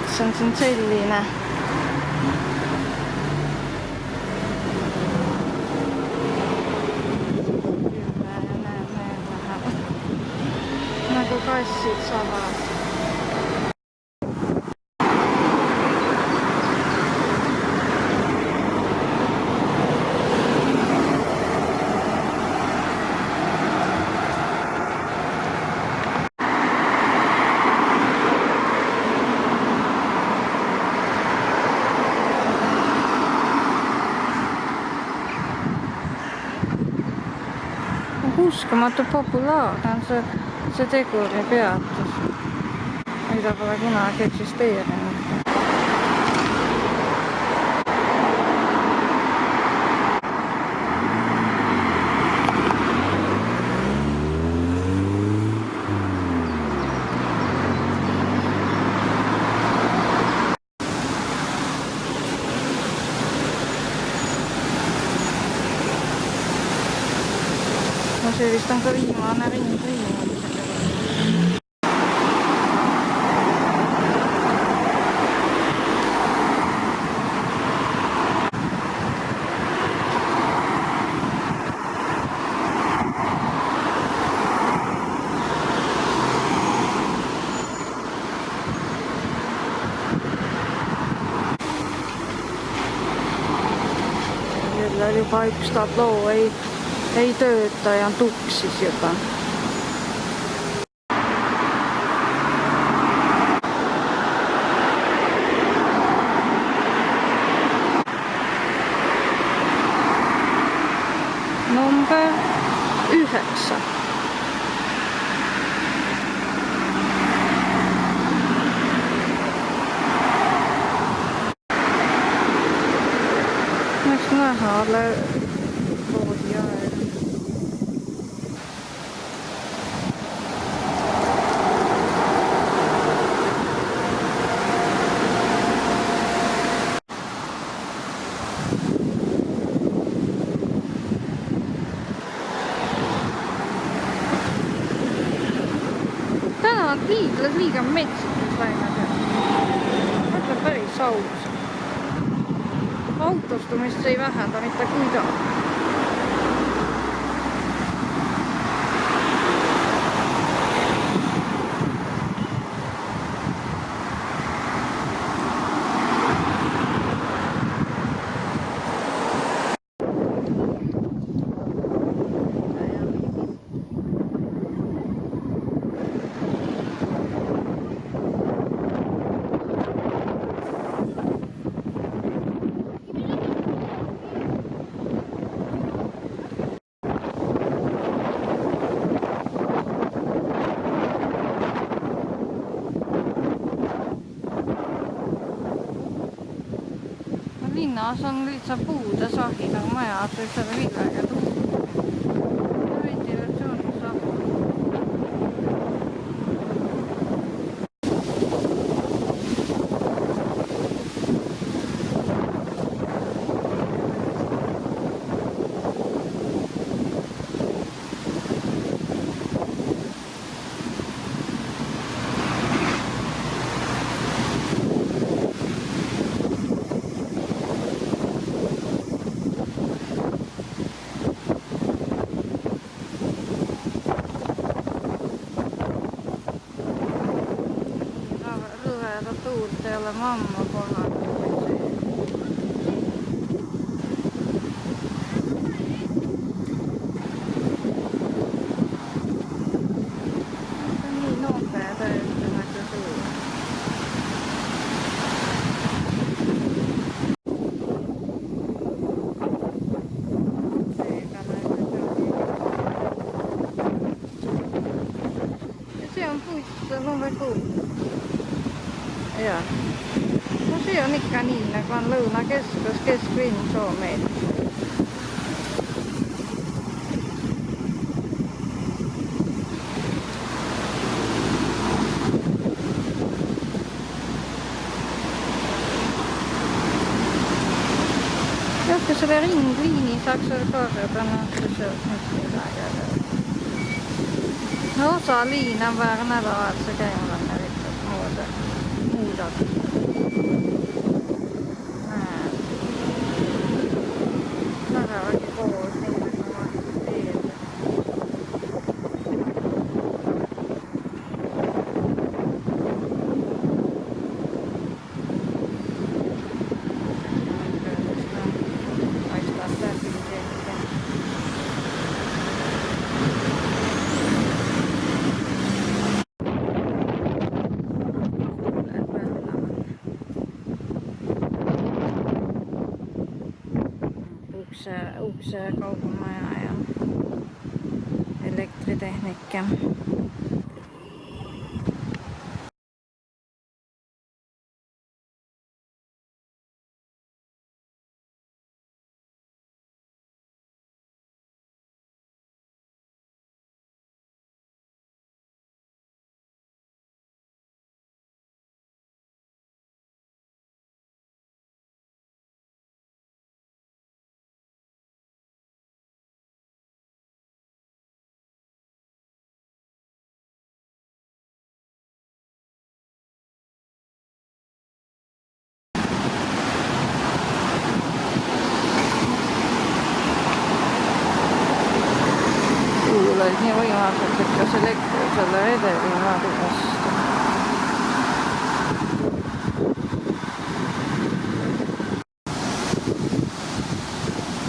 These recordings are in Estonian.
mets on siin selline. Nagu kassid sabas. Uskumatu populaarne on see teguri peatus, mida pole kunagi eksisteerinud. See vist on ka viimane ring jälle juba üks tabloo ei tööta ja tuksis juba. Number 9. Eks näha alle koodi aeg. Täna on hiidlas liiga metsikus läinud. Mõtle päris aus. Autostumist ei vähenda mitte kuidagi. Linnas on lihtsalt puude sahid, aga majad võib selle villega tuua. Ventilatsioon saab. Tuult ei ole mamma kohal. Nii nopea tõesti nagu suur. See on buss number 6. Jaa. No see on ikka nii, nagu on Lõunakeskus, kesklinn Soomeelis. Jah, kui selle ringliini saaks korrada, siis oleks mitte midagi. No osa liin on väär nädalavahetuse käima lihtsalt muudatud. ukse kaupamaja ja elektritehnika. Kuulaid nii võimaselt, et kas elektri selle vedeli maadu vastu.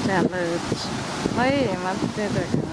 Seal lõõts laimalt edega.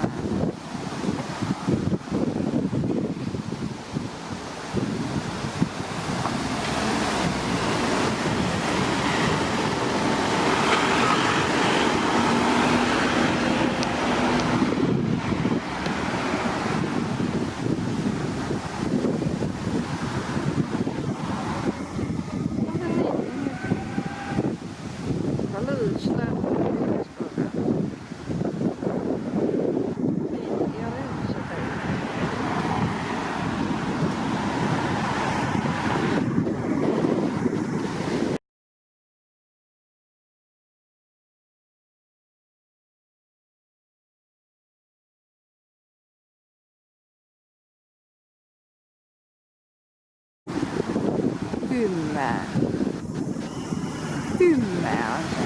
Kymme on se.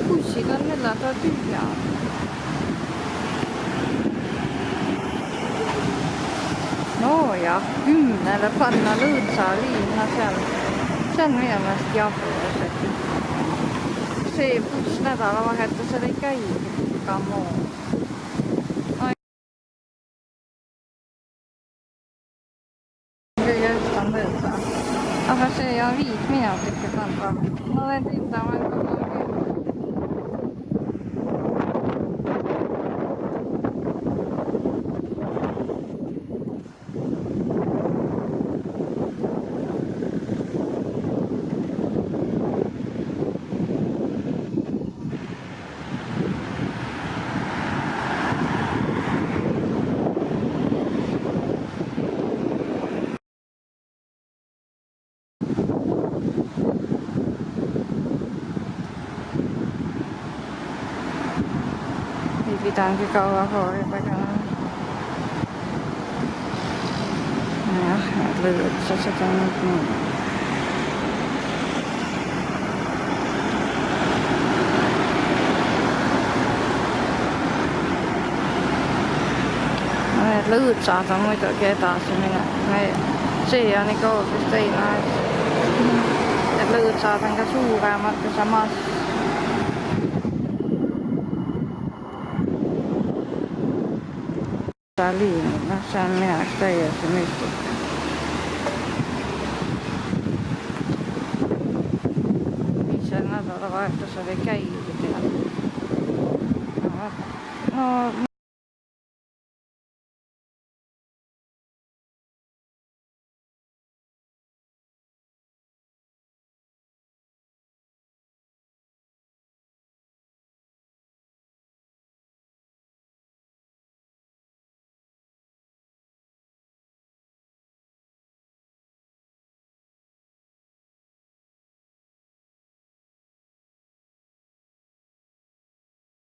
Pussit on millään tuo tyhjää. No ja 10 panna lõõtsa liina seal. See on minu meelest jahus, et see buss nädalavahetusel ei käi ka muu. Aga see on 5 minutit kandva. Ma olen tindama juba pitäänkin kauan hoideta. Jah, lõõtsa seda nüüd nii. Need lõõtsad on muidugi edasi minevad. See on ikka hoopis teine asi. Need lõõtsad on ka suuremad kui samas. Liin, see on minu jaoks täiesti müstika. Ise nädalavahetusel ei käigi teada. No